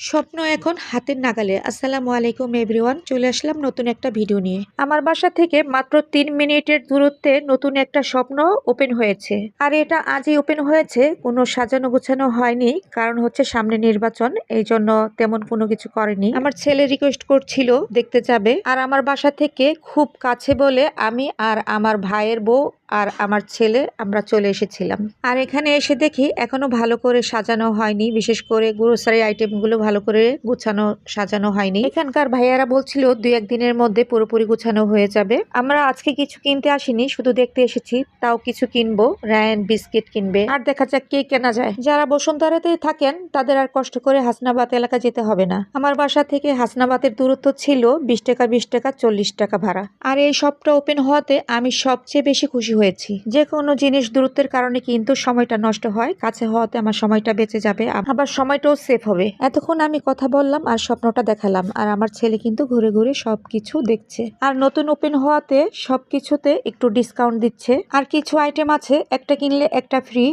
স্বপ্ন এখন হাতের নাগালে। আসসালামু আলাইকুম এভরিওয়ান, চলে আসলাম নতুন একটা ভিডিও নিয়ে। আমার বাসা থেকে মাত্র 3 মিনিটের দূরত্বে নতুন একটা স্বপ্ন ওপেন হয়েছে। আর এটা আজই ওপেন হয়েছে, কোনো সাজানো গোছানো হয়নি, কারণ হচ্ছে সামনে নির্বাচন, এই জন্য তেমন কোনো কিছু করেনি। আমার ছেলে রিকোয়েস্ট করছিল দেখতে যাবে, আর আমার বাসা থেকে খুব কাছে বলে আমি আর আমার ভাইয়ের বউ আর আমার ছেলে আমরা চলে এসেছিলাম। আর এখানে এসে দেখি এখনো ভালো করে সাজানো হয়নি, বিশেষ করে গ্রোসারি আইটেমগুলো ভালো করে গুছানো সাজানো হয়নি। এখানকার ভাইয়ারা বলছিল 2-1 দিনের মধ্যে পুরোপুরি গুছানো হয়ে যাবে। আমরা আজকে কিছু কিনতে আসিনি, শুধু দেখতে এসেছি। তাও কিছু কিনবো, রায়ন বিস্কিট কিনবে, আর দেখা যাক কে কেনা যায়। যারা বসুন্ধরাতে থাকেন তাদের আর কষ্ট করে হাসনাবাদ এলাকা যেতে হবে না। আমার বাসা থেকে হাসনাবাদের দূরত্ব ছিল 20 টাকা 20 টাকা 40 টাকা ভাড়া। আর এই শপটা ওপেন হওয়াতে আমি সবচেয়ে বেশি খুশি হয়েছি। যে কোনো জিনিস দূরত্বের কারণে কিন্তু সময়টা নষ্ট হয়, কাছে হওয়াতে আমার সময়টা বেঁচে যাবে, আবার সময়টাও সেফ হবে। এতক্ষণ আমি কথা বললাম আর স্বপ্নটা দেখালাম, আর আমার ছেলে কিন্তু ঘুরে ঘুরে সবকিছু দেখছে। আর নতুন ওপেন হওয়াতে সবকিছুতে একটু ডিসকাউন্ট দিচ্ছে, আর কিছু আইটেম আছে একটা কিনলে একটা ফ্রি,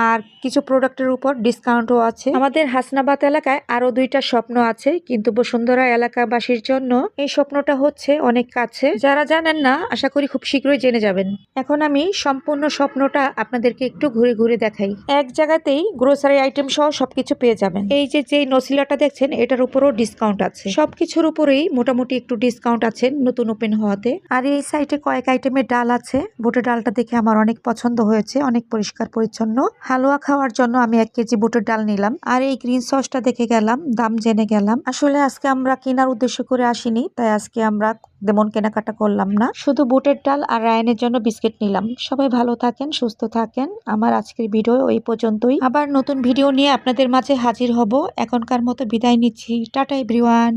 আর কিছু প্রোডাক্টের উপর ডিসকাউন্টও আছে। আমাদের হাসনাবাদ এলাকায় আরো 2টা স্বপ্ন আছে, কিন্তু বসুন্ধরা এলাকাবাসীর জন্য এই স্বপ্নটা হচ্ছে অনেক কাছে। যারা জানেন না, আশা করি খুব শীঘ্রই জেনে যাবেন। এখন আমি সম্পূর্ণ স্বপ্নটা আপনাদেরকে একটু ঘুরে ঘুরে দেখাই। এক জায়গাতেই গ্রোসারি আইটেম সহ সবকিছু পেয়ে যাবেন। এই যে নসিলাটা দেখছেন, এটার উপরও ডিসকাউন্ট আছে। সবকিছুর উপরেই মোটামুটি একটু ডিসকাউন্ট আছে নতুন ওপেন হওয়াতে। আর এই সাইটে কয়েক আইটেমের ডাল আছে। বুটের ডালটা দেখে আমার অনেক পছন্দ হয়েছে, অনেক পরিষ্কার পরিচ্ছন্ন। হালুয়া খাওয়ার জন্য আমি 1 কেজি বুটের ডাল নিলাম। আর এই গ্রিন সসটা দেখে গেলাম, দাম জেনে গেলাম। আসলে আজকে আমরা কেনার উদ্দেশ্য করে আসিনি, তাই আজকে আমরা তেমন কেনাকাটা করলাম না, শুধু বুটের ডাল আর রায়ানের জন্য বিস্কিট নিলাম। সবাই ভালো থাকেন, সুস্থ থাকেন। আমার আজকের ভিডিও এই পর্যন্তই। আবার নতুন ভিডিও নিয়ে আপনাদের মাঝে হাজির হব। এখনকার মতো বিদায় নিচ্ছি। Tata everyone.